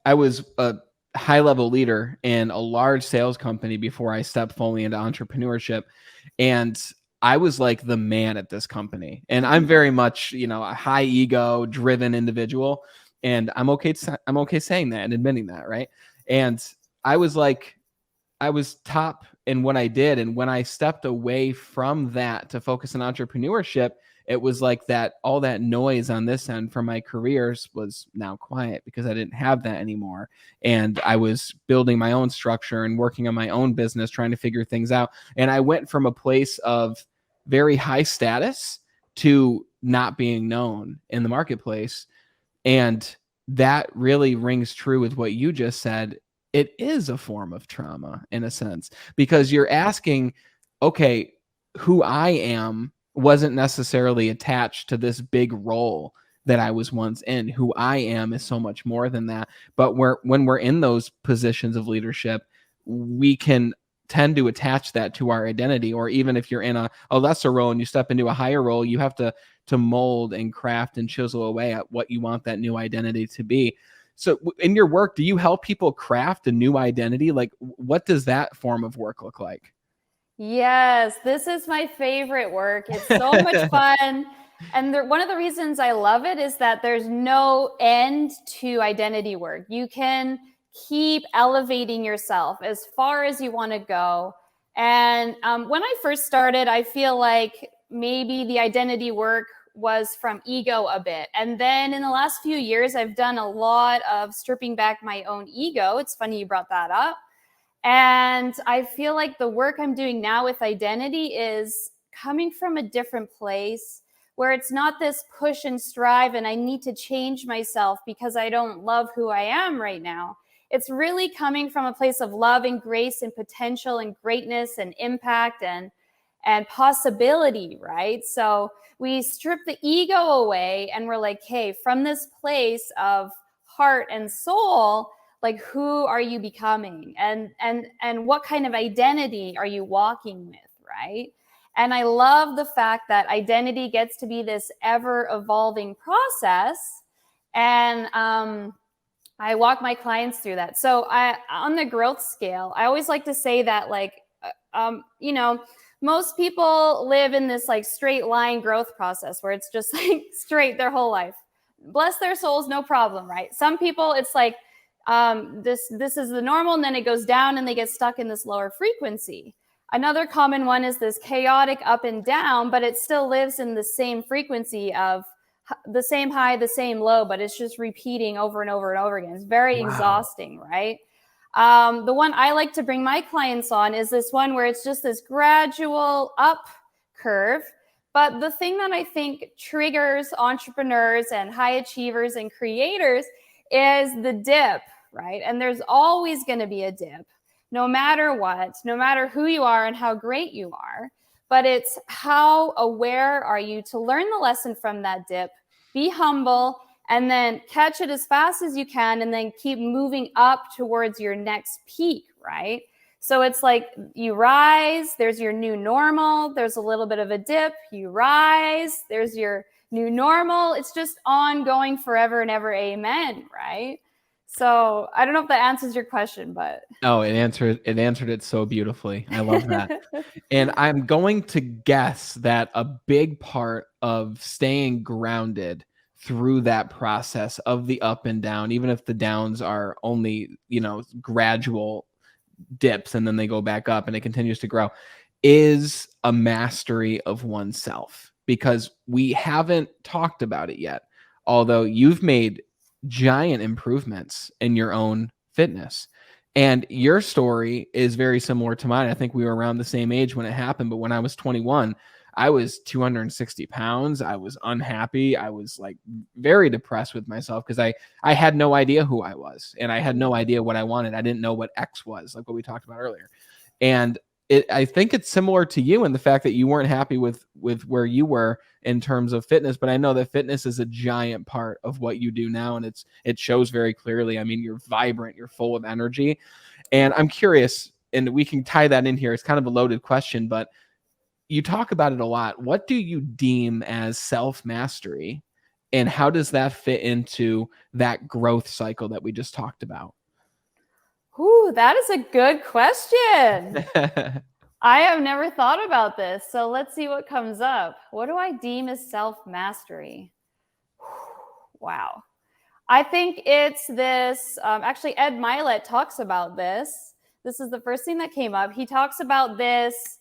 I was a high level leader in a large sales company before I stepped fully into entrepreneurship. And I was like the man at this company. And I'm very much, a high ego driven individual. And I'm okay saying that and admitting that. Right. And I was like, I was top in what I did. And when I stepped away from that to focus on entrepreneurship, it was like that all that noise on this end from my careers was now quiet because I didn't have that anymore. And I was building my own structure and working on my own business, trying to figure things out. And I went from a place of very high status to not being known in the marketplace. And that really rings true with what you just said. It is a form of trauma in a sense, because you're asking, okay, who I am wasn't necessarily attached to this big role that I was once in. Who I am is so much more than that. But when we're in those positions of leadership, we can tend to attach that to our identity. Or even if you're in a lesser role and you step into a higher role, you have to mold and craft and chisel away at what you want that new identity to be. So in your work, do you help people craft a new identity? Like, what does that form of work look like? Yes, this is my favorite work. It's so much fun. And one of the reasons I love it is that there's no end to identity work. You can keep elevating yourself as far as you want to go. And when I first started, I feel like maybe the identity work was from ego a bit. And then in the last few years, I've done a lot of stripping back my own ego. It's funny you brought that up. And I feel like the work I'm doing now with identity is coming from a different place where it's not this push and strive and I need to change myself because I don't love who I am right now. It's really coming from a place of love and grace and potential and greatness and impact and possibility, right? So we strip the ego away and we're like, hey, from this place of heart and soul, like, who are you becoming, and what kind of identity are you walking with, right? And I love the fact that identity gets to be this ever evolving process. And I walk my clients through that. So on the growth scale, I always like to say that, like, most people live in this like straight line growth process where it's just like straight their whole life. Bless their souls, no problem, right? Some people, it's like, this is the normal, and then it goes down and they get stuck in this lower frequency. Another common one is this chaotic up and down, but it still lives in the same frequency of the same high, the same low, but it's just repeating over and over and over again. It's very exhausting, right? The one I like to bring my clients on is this one where it's just this gradual up curve. But the thing that I think triggers entrepreneurs and high achievers and creators is the dip, right? And there's always going to be a dip, no matter what, no matter who you are and how great you are. But it's how aware are you to learn the lesson from that dip, be humble, and then catch it as fast as you can, and then keep moving up towards your next peak, right? So it's like you rise, there's your new normal, there's a little bit of a dip, you rise, there's your new normal. It's just ongoing forever and ever. Amen. Right? So I don't know if that answers your question, but it answered it so beautifully. I love that. And I'm going to guess that a big part of staying grounded through that process of the up and down, even if the downs are only, gradual dips and then they go back up and it continues to grow, is a mastery of oneself. Because we haven't talked about it yet, although you've made giant improvements in your own fitness. And your story is very similar to mine. I think we were around the same age when it happened, but when I was 21, I was 260 pounds. I was unhappy. I was like very depressed with myself because I had no idea who I was and I had no idea what I wanted. I didn't know what X was, like what we talked about earlier. And I think it's similar to you in the fact that you weren't happy with where you were in terms of fitness, but I know that fitness is a giant part of what you do now, and it shows very clearly. I mean, you're vibrant, you're full of energy, and I'm curious, and we can tie that in here. It's kind of a loaded question, but you talk about it a lot. What do you deem as self-mastery, And how does that fit into that growth cycle that we just talked about? Ooh, that is a good question. I have never thought about this. So let's see what comes up. What do I deem as self-mastery? Wow. I think it's this, actually, Ed Milet talks about this. This is the first thing that came up. He talks about this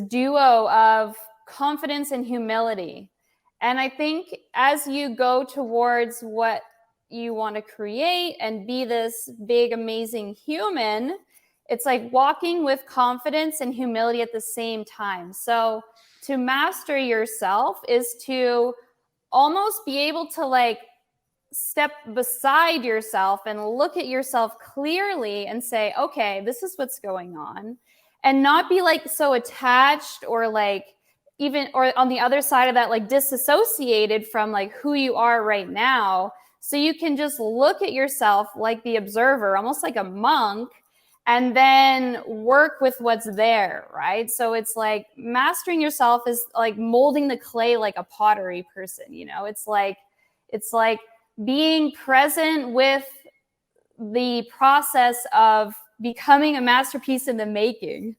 duo of confidence and humility. And I think as you go towards what you want to create and be this big, amazing human, it's like walking with confidence and humility at the same time. So to master yourself is to almost be able to like step beside yourself and look at yourself clearly and say, okay, this is what's going on. And not be like so attached or like even, or on the other side of that, like disassociated from like who you are right now. So you can just look at yourself like the observer, almost like a monk, and then work with what's there, right? So it's like mastering yourself is like molding the clay like a pottery person, you know? It's like being present with the process of becoming a masterpiece in the making.